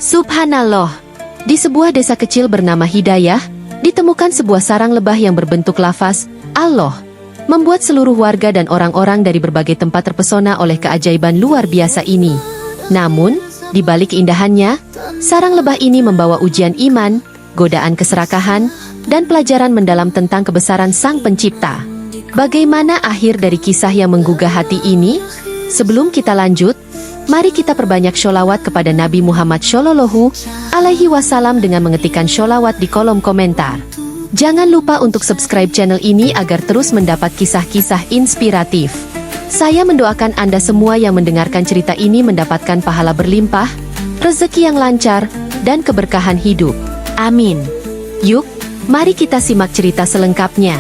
Subhanallah. Di sebuah desa kecil bernama Hidayah, ditemukan sebuah sarang lebah yang berbentuk lafaz Allah, membuat seluruh warga dan orang-orang dari berbagai tempat terpesona oleh keajaiban luar biasa ini. Namun, di balik keindahannya, sarang lebah ini membawa ujian iman, godaan keserakahan, dan pelajaran mendalam tentang kebesaran Sang Pencipta. Bagaimana akhir dari kisah yang menggugah hati ini? Sebelum kita lanjut, mari kita perbanyak sholawat kepada Nabi Muhammad Shallallahu Alaihi Wasallam dengan mengetikkan sholawat di kolom komentar. Jangan lupa untuk subscribe channel ini agar terus mendapat kisah-kisah inspiratif. Saya mendoakan Anda semua yang mendengarkan cerita ini mendapatkan pahala berlimpah, rezeki yang lancar, dan keberkahan hidup. Amin. Yuk, mari kita simak cerita selengkapnya.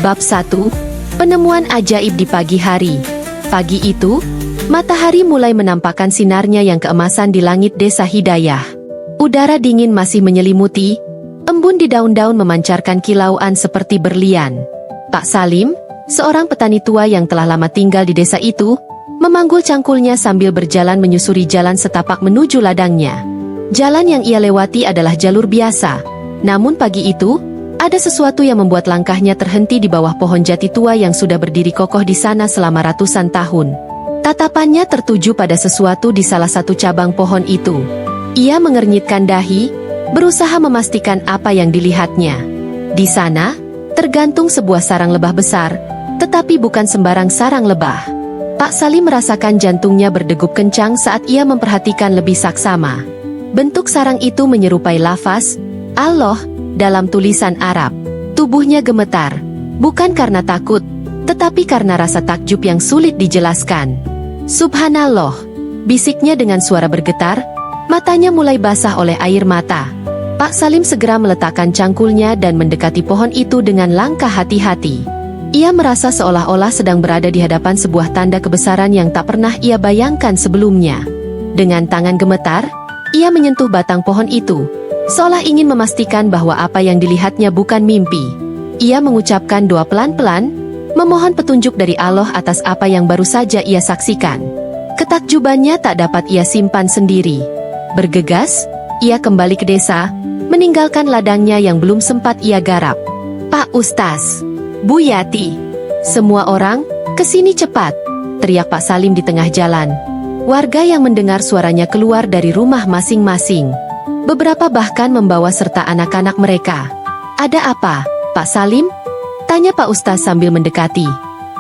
Bab 1. Penemuan ajaib di pagi hari. Pagi itu, matahari mulai menampakkan sinarnya yang keemasan di langit desa Hidayah. Udara dingin masih menyelimuti, embun di daun-daun memancarkan kilauan seperti berlian. Pak Salim, seorang petani tua yang telah lama tinggal di desa itu, memanggul cangkulnya sambil berjalan menyusuri jalan setapak menuju ladangnya. Jalan yang ia lewati adalah jalur biasa, namun pagi itu, ada sesuatu yang membuat langkahnya terhenti di bawah pohon jati tua yang sudah berdiri kokoh di sana selama ratusan tahun. Tatapannya tertuju pada sesuatu di salah satu cabang pohon itu. Ia mengernyitkan dahi, berusaha memastikan apa yang dilihatnya. Di sana, tergantung sebuah sarang lebah besar, tetapi bukan sembarang sarang lebah. Pak Salim merasakan jantungnya berdegup kencang saat ia memperhatikan lebih saksama. Bentuk sarang itu menyerupai lafaz Allah dalam tulisan Arab. Tubuhnya gemetar, bukan karena takut, tetapi karena rasa takjub yang sulit dijelaskan. Subhanallah, bisiknya dengan suara bergetar, matanya mulai basah oleh air mata. Pak Salim segera meletakkan cangkulnya dan mendekati pohon itu dengan langkah hati-hati. Ia merasa seolah-olah sedang berada di hadapan sebuah tanda kebesaran yang tak pernah ia bayangkan sebelumnya. Dengan tangan gemetar, ia menyentuh batang pohon itu, seolah ingin memastikan bahwa apa yang dilihatnya bukan mimpi. Ia mengucapkan doa pelan-pelan, memohon petunjuk dari Allah atas apa yang baru saja ia saksikan. Ketakjubannya tak dapat ia simpan sendiri. Bergegas, ia kembali ke desa, meninggalkan ladangnya yang belum sempat ia garap. "Pak Ustaz, Bu Yati, semua orang, kesini cepat!" teriak Pak Salim di tengah jalan. Warga yang mendengar suaranya keluar dari rumah masing-masing. Beberapa bahkan membawa serta anak-anak mereka. "Ada apa, Pak Salim?" tanya Pak Ustaz sambil mendekati.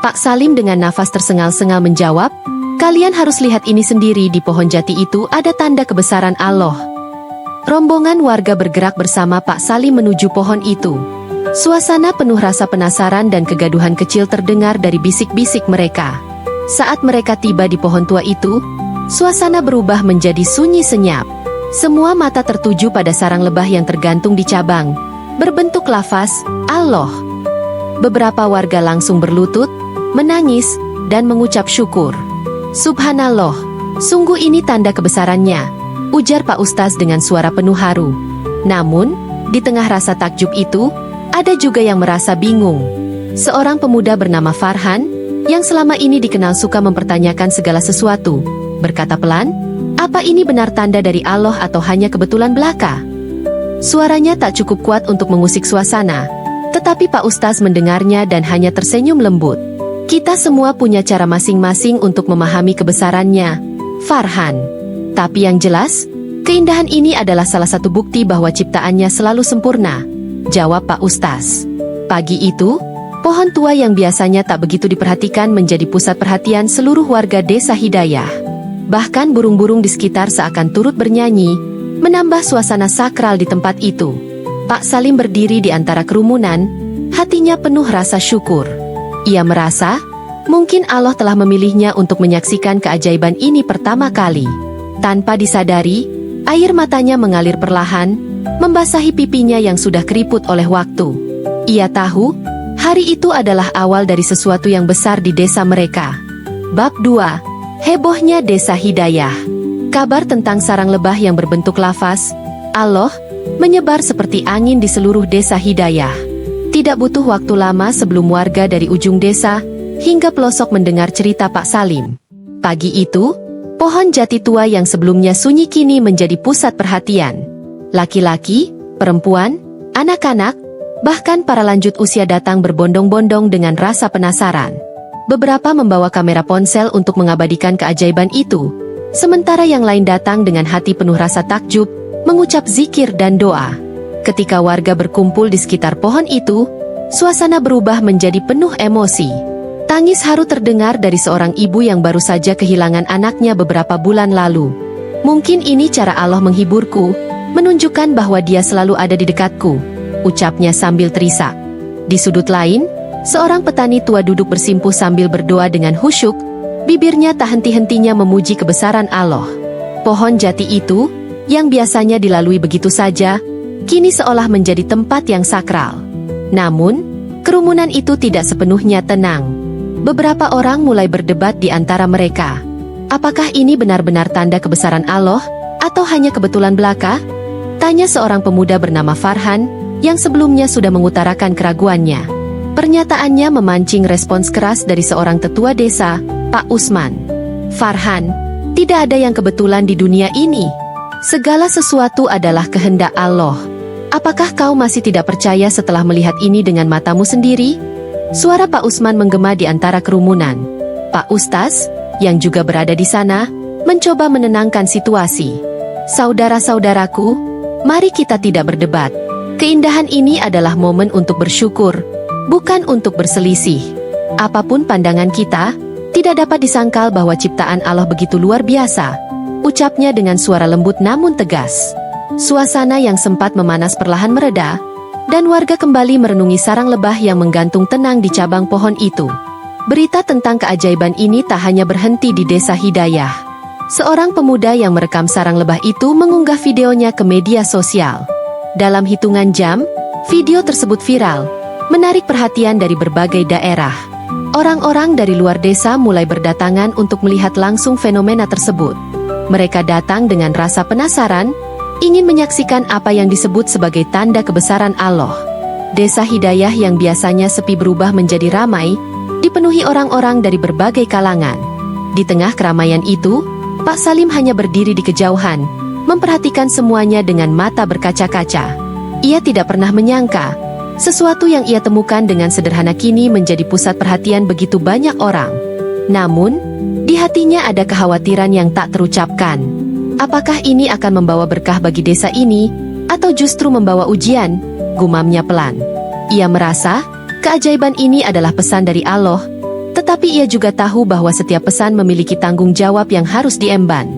Pak Salim dengan nafas tersengal-sengal menjawab, "Kalian harus lihat ini sendiri, di pohon jati itu ada tanda kebesaran Allah." Rombongan warga bergerak bersama Pak Salim menuju pohon itu. Suasana penuh rasa penasaran dan kegaduhan kecil terdengar dari bisik-bisik mereka. Saat mereka tiba di pohon tua itu, suasana berubah menjadi sunyi senyap. Semua mata tertuju pada sarang lebah yang tergantung di cabang, berbentuk lafaz Allah. Beberapa warga langsung berlutut, menangis, dan mengucap syukur. "Subhanallah, sungguh ini tanda kebesarannya," ujar Pak Ustaz dengan suara penuh haru. Namun, di tengah rasa takjub itu, ada juga yang merasa bingung. Seorang pemuda bernama Farhan, yang selama ini dikenal suka mempertanyakan segala sesuatu, berkata pelan, "Apa ini benar tanda dari Allah atau hanya kebetulan belaka?" Suaranya tak cukup kuat untuk mengusik suasana, tetapi Pak Ustaz mendengarnya dan hanya tersenyum lembut. "Kita semua punya cara masing-masing untuk memahami kebesarannya, Farhan. Tapi yang jelas, keindahan ini adalah salah satu bukti bahwa ciptaannya selalu sempurna," jawab Pak Ustaz. Pagi itu, pohon tua yang biasanya tak begitu diperhatikan menjadi pusat perhatian seluruh warga desa Hidayah. Bahkan burung-burung di sekitar seakan turut bernyanyi, menambah suasana sakral di tempat itu. Pak Salim berdiri di antara kerumunan, hatinya penuh rasa syukur. Ia merasa, mungkin Allah telah memilihnya untuk menyaksikan keajaiban ini pertama kali. Tanpa disadari, air matanya mengalir perlahan, membasahi pipinya yang sudah keriput oleh waktu. Ia tahu, hari itu adalah awal dari sesuatu yang besar di desa mereka. Bab 2. Hebohnya desa Hidayah. Kabar tentang sarang lebah yang berbentuk lafaz Allah menyebar seperti angin di seluruh desa Hidayah. Tidak butuh waktu lama sebelum warga dari ujung desa hingga pelosok mendengar cerita Pak Salim. Pagi itu, Pohon jati tua yang sebelumnya sunyi kini menjadi pusat perhatian. Laki-laki, perempuan, anak-anak, bahkan para lanjut usia datang berbondong-bondong dengan rasa penasaran. Beberapa membawa kamera ponsel untuk mengabadikan keajaiban itu, sementara yang lain datang dengan hati penuh rasa takjub, mengucap zikir dan doa. Ketika warga berkumpul di sekitar pohon itu, suasana berubah menjadi penuh emosi. Tangis haru terdengar dari seorang ibu yang baru saja kehilangan anaknya beberapa bulan lalu. Mungkin ini cara Allah menghiburku, menunjukkan bahwa Dia selalu ada di dekatku, ucapnya sambil terisak. Di sudut lain, seorang petani tua duduk bersimpuh sambil berdoa dengan khusyuk, bibirnya tak henti-hentinya memuji kebesaran Allah. Pohon jati itu, yang biasanya dilalui begitu saja, kini seolah menjadi tempat yang sakral. Namun, kerumunan itu tidak sepenuhnya tenang. Beberapa orang mulai berdebat di antara mereka. Apakah ini benar-benar tanda kebesaran Allah, atau hanya kebetulan belaka? Tanya seorang pemuda bernama Farhan, yang sebelumnya sudah mengutarakan keraguannya. Pernyataannya memancing respons keras dari seorang tetua desa, Pak Usman. Farhan, tidak ada yang kebetulan di dunia ini. Segala sesuatu adalah kehendak Allah. Apakah kau masih tidak percaya setelah melihat ini dengan matamu sendiri? Suara Pak Usman menggema di antara kerumunan. Pak Ustaz, yang juga berada di sana, mencoba menenangkan situasi. Saudara-saudaraku, mari kita tidak berdebat. Keindahan ini adalah momen untuk bersyukur, bukan untuk berselisih. Apapun pandangan kita, tidak dapat disangkal bahwa ciptaan Allah begitu luar biasa, ucapnya dengan suara lembut namun tegas. Suasana yang sempat memanas perlahan mereda, dan warga kembali merenungi sarang lebah yang menggantung tenang di cabang pohon itu. Berita tentang keajaiban ini tak hanya berhenti di Desa Hidayah. Seorang pemuda yang merekam sarang lebah itu mengunggah videonya ke media sosial. Dalam hitungan jam, video tersebut viral, menarik perhatian dari berbagai daerah. Orang-orang dari luar desa mulai berdatangan untuk melihat langsung fenomena tersebut. Mereka datang dengan rasa penasaran, ingin menyaksikan apa yang disebut sebagai tanda kebesaran Allah. Desa Hidayah yang biasanya sepi berubah menjadi ramai, dipenuhi orang-orang dari berbagai kalangan. Di tengah keramaian itu, Pak Salim hanya berdiri di kejauhan, memperhatikan semuanya dengan mata berkaca-kaca. Ia tidak pernah menyangka, sesuatu yang ia temukan dengan sederhana kini menjadi pusat perhatian begitu banyak orang. Namun, di hatinya ada kekhawatiran yang tak terucapkan. Apakah ini akan membawa berkah bagi desa ini, atau justru membawa ujian? Gumamnya pelan. Ia merasa, keajaiban ini adalah pesan dari Allah, tetapi ia juga tahu bahwa setiap pesan memiliki tanggung jawab yang harus diemban.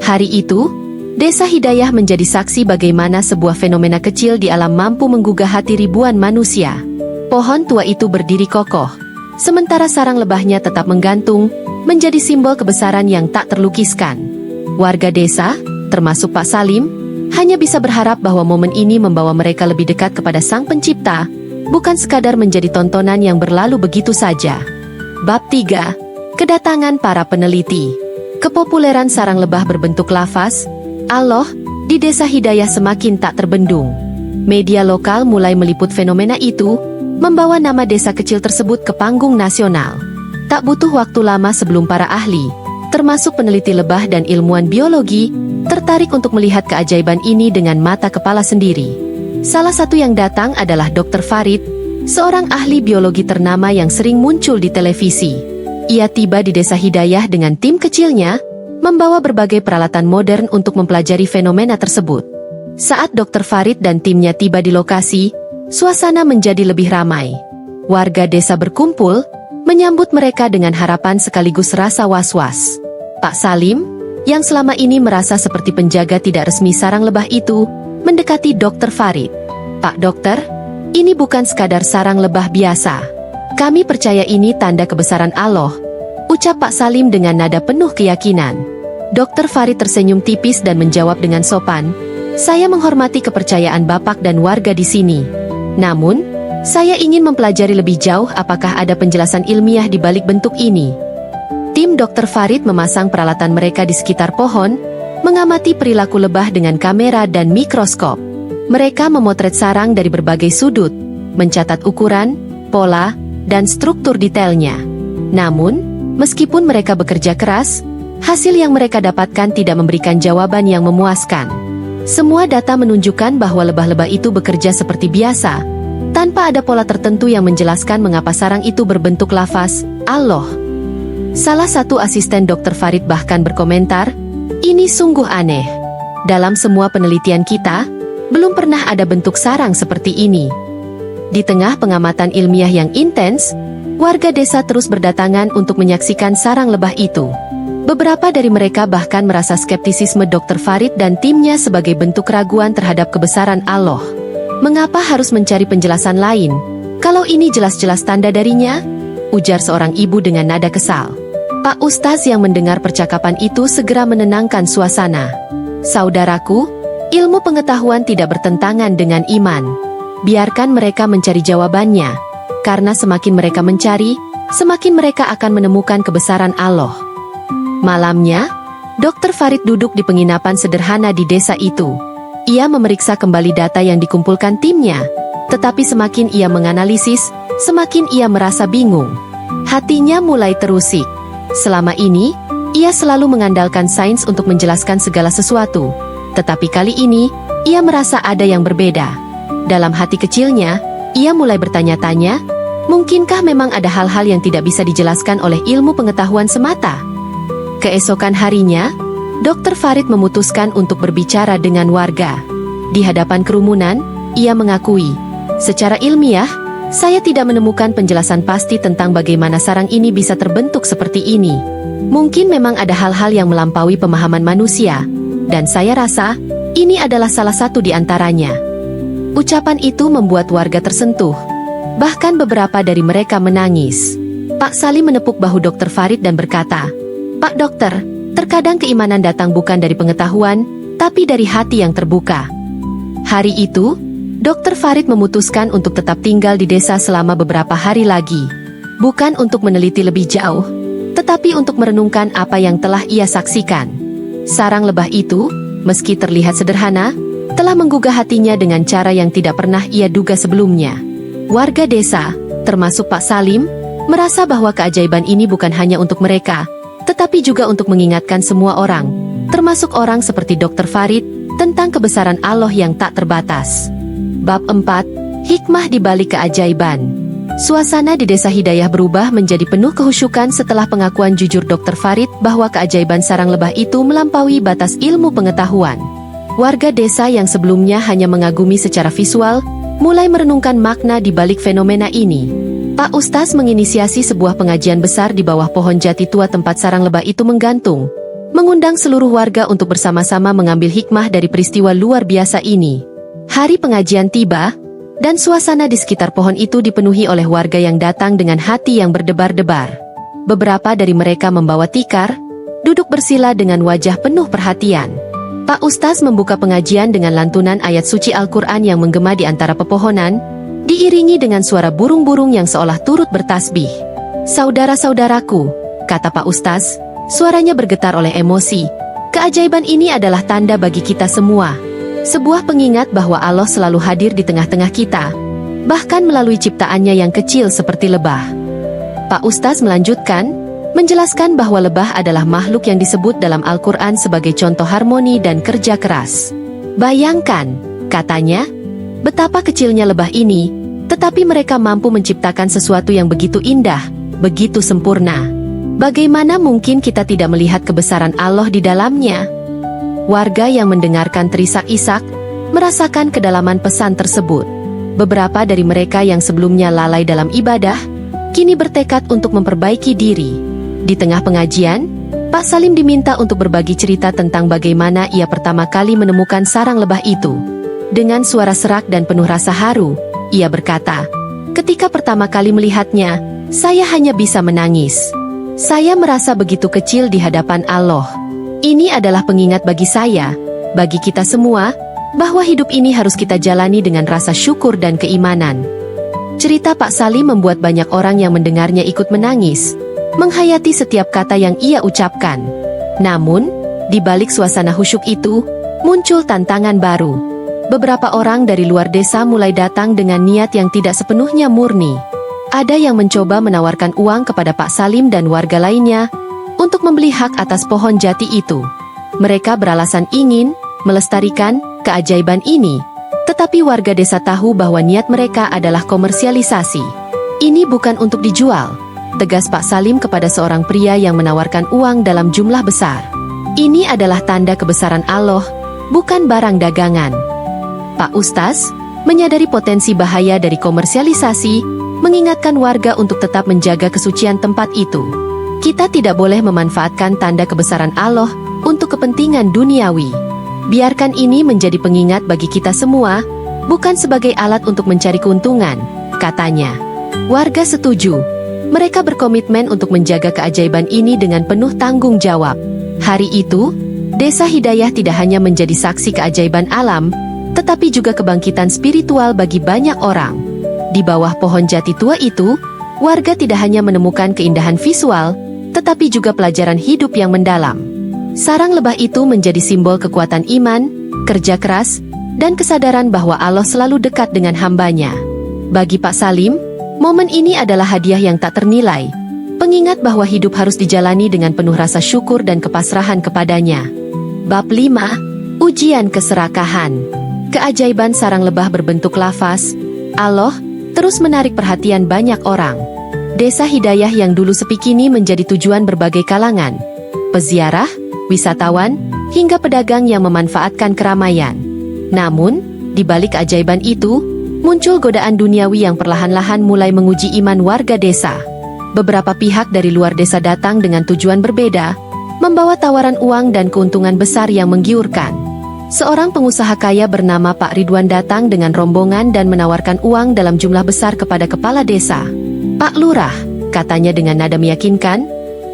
Hari itu, Desa Hidayah menjadi saksi bagaimana sebuah fenomena kecil di alam mampu menggugah hati ribuan manusia. Pohon tua itu berdiri kokoh, sementara sarang lebahnya tetap menggantung, menjadi simbol kebesaran yang tak terlukiskan. Warga desa, termasuk Pak Salim, hanya bisa berharap bahwa momen ini membawa mereka lebih dekat kepada Sang Pencipta, bukan sekadar menjadi tontonan yang berlalu begitu saja. Bab 3. Kedatangan para peneliti. Kepopuleran sarang lebah berbentuk lafaz, Allah, di Desa Hidayah semakin tak terbendung. Media lokal mulai meliput fenomena itu, membawa nama desa kecil tersebut ke panggung nasional. Tak butuh waktu lama sebelum para ahli, termasuk peneliti lebah dan ilmuwan biologi, tertarik untuk melihat keajaiban ini dengan mata kepala sendiri. Salah satu yang datang adalah Dr. Farid, seorang ahli biologi ternama yang sering muncul di televisi. Ia tiba di Desa Hidayah dengan tim kecilnya, membawa berbagai peralatan modern untuk mempelajari fenomena tersebut. Saat Dr. Farid dan timnya tiba di lokasi, suasana menjadi lebih ramai. Warga desa berkumpul, menyambut mereka dengan harapan sekaligus rasa was-was. Pak Salim, yang selama ini merasa seperti penjaga tidak resmi sarang lebah itu, mendekati Dr. Farid. Pak Dokter, ini bukan sekadar sarang lebah biasa. Kami percaya ini tanda kebesaran Allah, ucap Pak Salim dengan nada penuh keyakinan. Dr. Farid tersenyum tipis dan menjawab dengan sopan, saya menghormati kepercayaan Bapak dan warga di sini. Namun, saya ingin mempelajari lebih jauh apakah ada penjelasan ilmiah di balik bentuk ini. Tim Dr. Farid memasang peralatan mereka di sekitar pohon, mengamati perilaku lebah dengan kamera dan mikroskop. Mereka memotret sarang dari berbagai sudut, mencatat ukuran, pola, dan struktur detailnya. Namun, meskipun mereka bekerja keras, Hasil yang mereka dapatkan tidak memberikan jawaban yang memuaskan. Semua data menunjukkan bahwa lebah-lebah itu bekerja seperti biasa, tanpa ada pola tertentu yang menjelaskan mengapa sarang itu berbentuk lavas. Allah. Salah satu asisten Dr. Farid bahkan berkomentar, "Ini sungguh aneh. Dalam semua penelitian kita, belum pernah ada bentuk sarang seperti ini." Di tengah pengamatan ilmiah yang intens, warga desa terus berdatangan untuk menyaksikan sarang lebah itu. Beberapa dari mereka bahkan merasa skeptisisme Dr. Farid dan timnya sebagai bentuk keraguan terhadap kebesaran Allah. "Mengapa harus mencari penjelasan lain? Kalau ini jelas-jelas tanda darinya?" ujar seorang ibu dengan nada kesal. Pak Ustaz yang mendengar percakapan itu segera menenangkan suasana. "Saudaraku, ilmu pengetahuan tidak bertentangan dengan iman. Biarkan mereka mencari jawabannya, karena semakin mereka mencari, semakin mereka akan menemukan kebesaran Allah." Malamnya, Dr. Farid duduk di penginapan sederhana di desa itu. Ia memeriksa kembali data yang dikumpulkan timnya, tetapi semakin ia menganalisis, semakin ia merasa bingung. Hatinya mulai terusik. Selama ini, ia selalu mengandalkan sains untuk menjelaskan segala sesuatu. Tetapi kali ini, ia merasa ada yang berbeda. Dalam hati kecilnya, ia mulai bertanya-tanya, mungkinkah memang ada hal-hal yang tidak bisa dijelaskan oleh ilmu pengetahuan semata? Keesokan harinya, Dr. Farid memutuskan untuk berbicara dengan warga. Di hadapan kerumunan, ia mengakui, "Secara ilmiah, saya tidak menemukan penjelasan pasti tentang bagaimana sarang ini bisa terbentuk seperti ini. Mungkin memang ada hal-hal yang melampaui pemahaman manusia, dan saya rasa ini adalah salah satu di antaranya." Ucapan itu membuat warga tersentuh. Bahkan beberapa dari mereka menangis. Pak Salim menepuk bahu Dr. Farid dan berkata, "Pak Dokter, terkadang keimanan datang bukan dari pengetahuan, tapi dari hati yang terbuka." Hari itu, Dr. Farid memutuskan untuk tetap tinggal di desa selama beberapa hari lagi. Bukan untuk meneliti lebih jauh, tetapi untuk merenungkan apa yang telah ia saksikan. Sarang lebah itu, meski terlihat sederhana, telah menggugah hatinya dengan cara yang tidak pernah ia duga sebelumnya. Warga desa, termasuk Pak Salim, merasa bahwa keajaiban ini bukan hanya untuk mereka, tetapi juga untuk mengingatkan semua orang, termasuk orang seperti Dr. Farid, tentang kebesaran Allah yang tak terbatas. Bab 4, Hikmah di balik keajaiban. Suasana di desa Hidayah berubah menjadi penuh kehusyukan setelah pengakuan jujur Dr. Farid bahwa keajaiban sarang lebah itu melampaui batas ilmu pengetahuan. Warga desa yang sebelumnya hanya mengagumi secara visual, mulai merenungkan makna di balik fenomena ini. Pak Ustaz menginisiasi sebuah pengajian besar di bawah pohon jati tua tempat sarang lebah itu menggantung, mengundang seluruh warga untuk bersama-sama mengambil hikmah dari peristiwa luar biasa ini. Hari pengajian tiba, dan suasana di sekitar pohon itu dipenuhi oleh warga yang datang dengan hati yang berdebar-debar. Beberapa dari mereka membawa tikar, duduk bersila dengan wajah penuh perhatian. Pak Ustaz membuka pengajian dengan lantunan ayat suci Al-Quran yang menggema di antara pepohonan, diiringi dengan suara burung-burung yang seolah turut bertasbih. "Saudara-saudaraku," kata Pak Ustaz, suaranya bergetar oleh emosi, "keajaiban ini adalah tanda bagi kita semua. Sebuah pengingat bahwa Allah selalu hadir di tengah-tengah kita, bahkan melalui ciptaannya yang kecil seperti lebah." Pak Ustaz melanjutkan, menjelaskan bahwa lebah adalah makhluk yang disebut dalam Al-Quran sebagai contoh harmoni dan kerja keras. "Bayangkan," katanya, "betapa kecilnya lebah ini, tetapi mereka mampu menciptakan sesuatu yang begitu indah, begitu sempurna. Bagaimana mungkin kita tidak melihat kebesaran Allah di dalamnya?" Warga yang mendengarkan terisak-isak, merasakan kedalaman pesan tersebut. Beberapa dari mereka yang sebelumnya lalai dalam ibadah, kini bertekad untuk memperbaiki diri. Di tengah pengajian, Pak Salim diminta untuk berbagi cerita tentang bagaimana ia pertama kali menemukan sarang lebah itu. Dengan suara serak dan penuh rasa haru, ia berkata, "Ketika pertama kali melihatnya, saya hanya bisa menangis. Saya merasa begitu kecil di hadapan Allah. Ini adalah pengingat bagi saya, bagi kita semua, bahwa hidup ini harus kita jalani dengan rasa syukur dan keimanan." Cerita Pak Salim membuat banyak orang yang mendengarnya ikut menangis, menghayati setiap kata yang ia ucapkan. Namun, di balik suasana khusyuk itu, muncul tantangan baru. Beberapa orang dari luar desa mulai datang dengan niat yang tidak sepenuhnya murni. Ada yang mencoba menawarkan uang kepada Pak Salim dan warga lainnya untuk membeli hak atas pohon jati itu. Mereka beralasan ingin melestarikan keajaiban ini, tetapi warga desa tahu bahwa niat mereka adalah komersialisasi. Ini bukan untuk dijual, tegas Pak Salim kepada seorang pria yang menawarkan uang dalam jumlah besar. Ini adalah tanda kebesaran Allah, bukan barang dagangan. Pak Ustaz menyadari potensi bahaya dari komersialisasi, mengingatkan warga untuk tetap menjaga kesucian tempat itu. Kita tidak boleh memanfaatkan tanda kebesaran Allah untuk kepentingan duniawi. Biarkan ini menjadi pengingat bagi kita semua, bukan sebagai alat untuk mencari keuntungan, katanya. Warga setuju. Mereka berkomitmen untuk menjaga keajaiban ini dengan penuh tanggung jawab. Hari itu, Desa Hidayah tidak hanya menjadi saksi keajaiban alam, tetapi juga kebangkitan spiritual bagi banyak orang. Di bawah pohon jati tua itu, warga tidak hanya menemukan keindahan visual, tetapi juga pelajaran hidup yang mendalam. Sarang lebah itu menjadi simbol kekuatan iman, kerja keras, dan kesadaran bahwa Allah selalu dekat dengan hambanya. Bagi Pak Salim, momen ini adalah hadiah yang tak ternilai, pengingat bahwa hidup harus dijalani dengan penuh rasa syukur dan kepasrahan kepadanya. Bab 5. Ujian keserakahan. Keajaiban sarang lebah berbentuk lafaz, Allah, terus menarik perhatian banyak orang. Desa Hidayah yang dulu sepi kini menjadi tujuan berbagai kalangan. Peziarah, wisatawan, hingga pedagang yang memanfaatkan keramaian. Namun, di balik keajaiban itu, muncul godaan duniawi yang perlahan-lahan mulai menguji iman warga desa. Beberapa pihak dari luar desa datang dengan tujuan berbeda, membawa tawaran uang dan keuntungan besar yang menggiurkan. Seorang pengusaha kaya bernama Pak Ridwan datang dengan rombongan dan menawarkan uang dalam jumlah besar kepada kepala desa. Pak Lurah, katanya dengan nada meyakinkan,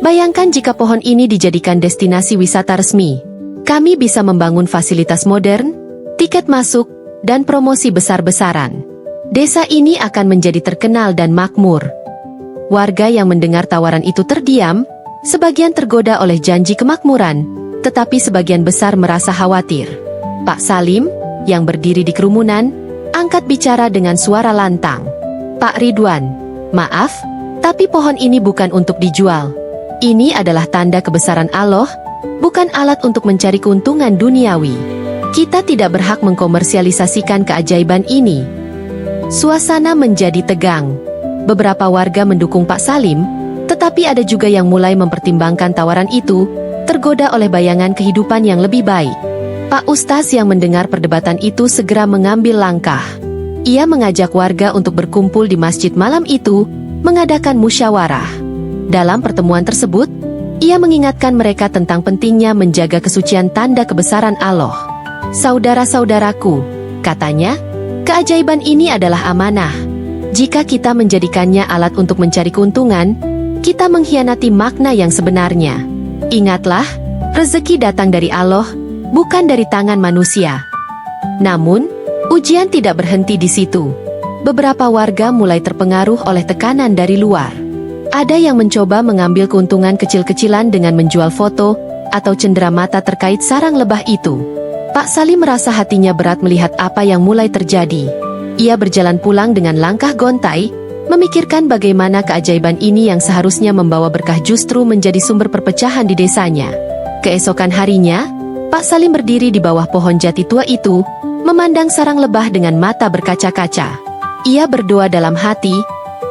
bayangkan jika pohon ini dijadikan destinasi wisata resmi. Kami bisa membangun fasilitas modern, tiket masuk, dan promosi besar-besaran. Desa ini akan menjadi terkenal dan makmur. Warga yang mendengar tawaran itu terdiam, sebagian tergoda oleh janji kemakmuran, tetapi sebagian besar merasa khawatir. Pak Salim, yang berdiri di kerumunan, angkat bicara dengan suara lantang. Pak Ridwan, maaf, tapi pohon ini bukan untuk dijual. Ini adalah tanda kebesaran Allah, bukan alat untuk mencari keuntungan duniawi. Kita tidak berhak mengkomersialisasikan keajaiban ini. Suasana menjadi tegang. Beberapa warga mendukung Pak Salim, tetapi ada juga yang mulai mempertimbangkan tawaran itu, tergoda oleh bayangan kehidupan yang lebih baik. Pak Ustaz yang mendengar perdebatan itu segera mengambil langkah. Ia mengajak warga untuk berkumpul di masjid malam itu, mengadakan musyawarah. Dalam pertemuan tersebut, ia mengingatkan mereka tentang pentingnya menjaga kesucian tanda kebesaran Allah. Saudara-saudaraku, katanya, keajaiban ini adalah amanah. Jika kita menjadikannya alat untuk mencari keuntungan, kita mengkhianati makna yang sebenarnya. Ingatlah, rezeki datang dari Allah, bukan dari tangan manusia. Namun, ujian tidak berhenti di situ. Beberapa warga mulai terpengaruh oleh tekanan dari luar. Ada yang mencoba mengambil keuntungan kecil-kecilan dengan menjual foto atau cenderamata terkait sarang lebah itu. Pak Salim merasa hatinya berat melihat apa yang mulai terjadi. Ia berjalan pulang dengan langkah gontai, memikirkan bagaimana keajaiban ini yang seharusnya membawa berkah justru menjadi sumber perpecahan di desanya. Keesokan harinya, Pak Salim berdiri di bawah pohon jati tua itu, memandang sarang lebah dengan mata berkaca-kaca. Ia berdoa dalam hati,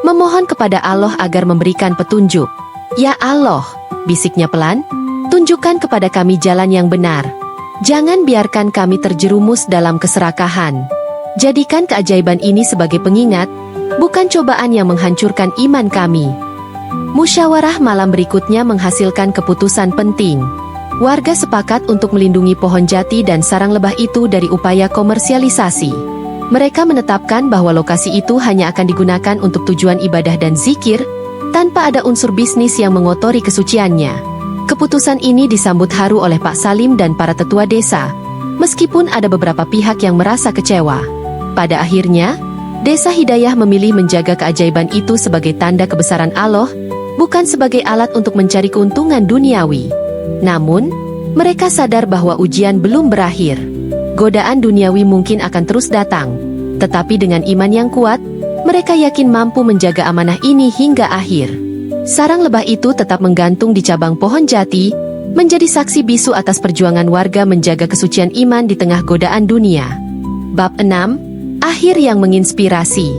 memohon kepada Allah agar memberikan petunjuk. Ya Allah, bisiknya pelan, tunjukkan kepada kami jalan yang benar. Jangan biarkan kami terjerumus dalam keserakahan. Jadikan keajaiban ini sebagai pengingat, bukan cobaan yang menghancurkan iman kami. Musyawarah malam berikutnya menghasilkan keputusan penting. Warga sepakat untuk melindungi pohon jati dan sarang lebah itu dari upaya komersialisasi. Mereka menetapkan bahwa lokasi itu hanya akan digunakan untuk tujuan ibadah dan zikir, tanpa ada unsur bisnis yang mengotori kesuciannya. Keputusan ini disambut haru oleh Pak Salim dan para tetua desa, meskipun ada beberapa pihak yang merasa kecewa. Pada akhirnya, Desa Hidayah memilih menjaga keajaiban itu sebagai tanda kebesaran Allah, bukan sebagai alat untuk mencari keuntungan duniawi. Namun, mereka sadar bahwa ujian belum berakhir. Godaan duniawi mungkin akan terus datang, tetapi dengan iman yang kuat, mereka yakin mampu menjaga amanah ini hingga akhir. Sarang lebah itu tetap menggantung di cabang pohon jati, menjadi saksi bisu atas perjuangan warga menjaga kesucian iman di tengah godaan dunia. Bab 6. Akhir yang menginspirasi.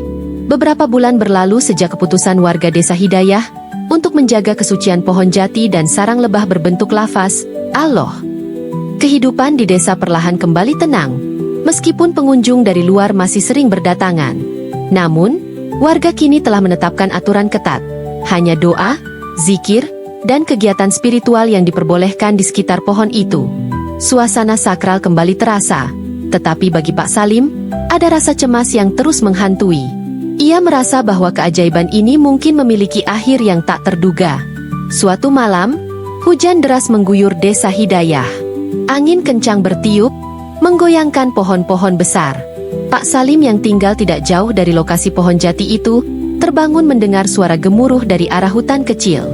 Beberapa bulan berlalu sejak keputusan warga desa Hidayah untuk menjaga kesucian pohon jati dan sarang lebah berbentuk lafaz, Allah. Kehidupan di desa perlahan kembali tenang, meskipun pengunjung dari luar masih sering berdatangan. Namun, warga kini telah menetapkan aturan ketat. Hanya doa, zikir, dan kegiatan spiritual yang diperbolehkan di sekitar pohon itu. Suasana sakral kembali terasa, tetapi bagi Pak Salim, ada rasa cemas yang terus menghantui. Ia merasa bahwa keajaiban ini mungkin memiliki akhir yang tak terduga. Suatu malam, hujan deras mengguyur desa Hidayah. Angin kencang bertiup, menggoyangkan pohon-pohon besar. Pak Salim yang tinggal tidak jauh dari lokasi pohon jati itu, terbangun mendengar suara gemuruh dari arah hutan kecil.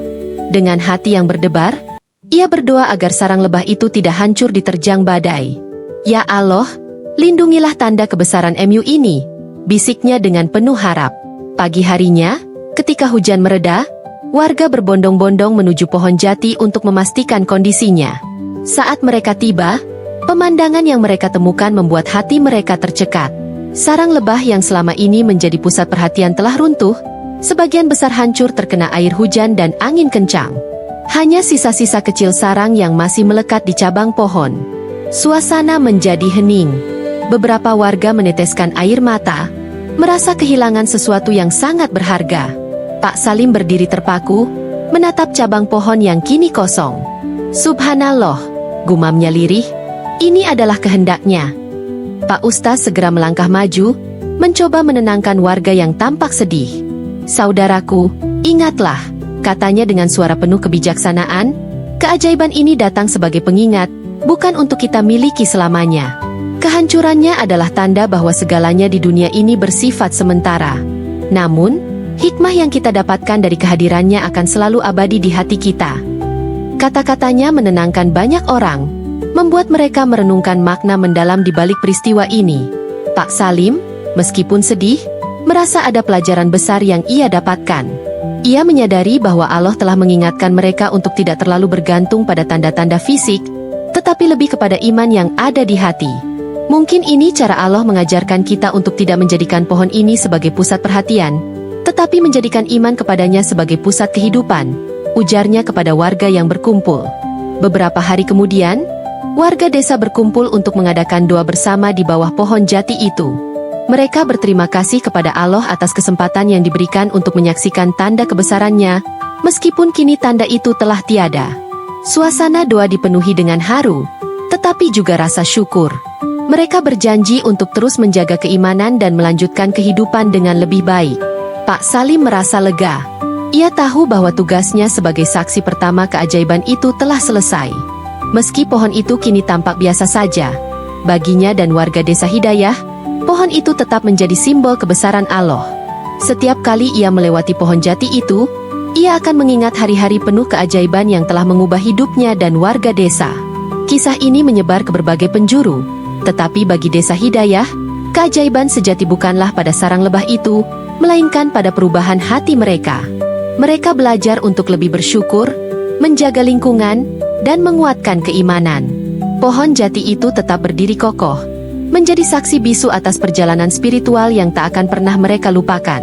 Dengan hati yang berdebar, ia berdoa agar sarang lebah itu tidak hancur diterjang badai. Ya Allah, lindungilah tanda kebesaran MU ini, bisiknya dengan penuh harap. Pagi harinya, ketika hujan mereda, warga berbondong-bondong menuju pohon jati untuk memastikan kondisinya. Saat mereka tiba, pemandangan yang mereka temukan membuat hati mereka tercekat. Sarang lebah yang selama ini menjadi pusat perhatian telah runtuh, sebagian besar hancur terkena air hujan dan angin kencang. Hanya sisa-sisa kecil sarang yang masih melekat di cabang pohon. Suasana menjadi hening. Beberapa warga meneteskan air mata, merasa kehilangan sesuatu yang sangat berharga. Pak Salim berdiri terpaku, menatap cabang pohon yang kini kosong. Subhanallah, gumamnya lirih, ini adalah kehendaknya. Pak Ustaz segera melangkah maju, mencoba menenangkan warga yang tampak sedih. Saudaraku, ingatlah, katanya dengan suara penuh kebijaksanaan, keajaiban ini datang sebagai pengingat, bukan untuk kita miliki selamanya. Kehancurannya adalah tanda bahwa segalanya di dunia ini bersifat sementara. Namun, hikmah yang kita dapatkan dari kehadirannya akan selalu abadi di hati kita. Kata-katanya menenangkan banyak orang, membuat mereka merenungkan makna mendalam di balik peristiwa ini. Pak Salim, meskipun sedih, merasa ada pelajaran besar yang ia dapatkan. Ia menyadari bahwa Allah telah mengingatkan mereka untuk tidak terlalu bergantung pada tanda-tanda fisik, tetapi lebih kepada iman yang ada di hati. Mungkin ini cara Allah mengajarkan kita untuk tidak menjadikan pohon ini sebagai pusat perhatian, tetapi menjadikan iman kepadanya sebagai pusat kehidupan, ujarnya kepada warga yang berkumpul. Beberapa hari kemudian, warga desa berkumpul untuk mengadakan doa bersama di bawah pohon jati itu. Mereka berterima kasih kepada Allah atas kesempatan yang diberikan untuk menyaksikan tanda kebesarannya, meskipun kini tanda itu telah tiada. Suasana doa dipenuhi dengan haru, tetapi juga rasa syukur. Mereka berjanji untuk terus menjaga keimanan dan melanjutkan kehidupan dengan lebih baik. Pak Salim merasa lega. Ia tahu bahwa tugasnya sebagai saksi pertama keajaiban itu telah selesai. Meski pohon itu kini tampak biasa saja, baginya dan warga desa Hidayah, pohon itu tetap menjadi simbol kebesaran Allah. Setiap kali ia melewati pohon jati itu, ia akan mengingat hari-hari penuh keajaiban yang telah mengubah hidupnya dan warga desa. Kisah ini menyebar ke berbagai penjuru, tetapi bagi desa Hidayah, keajaiban sejati bukanlah pada sarang lebah itu, melainkan pada perubahan hati mereka. Mereka belajar untuk lebih bersyukur, menjaga lingkungan, dan menguatkan keimanan. Pohon jati itu tetap berdiri kokoh, menjadi saksi bisu atas perjalanan spiritual yang tak akan pernah mereka lupakan.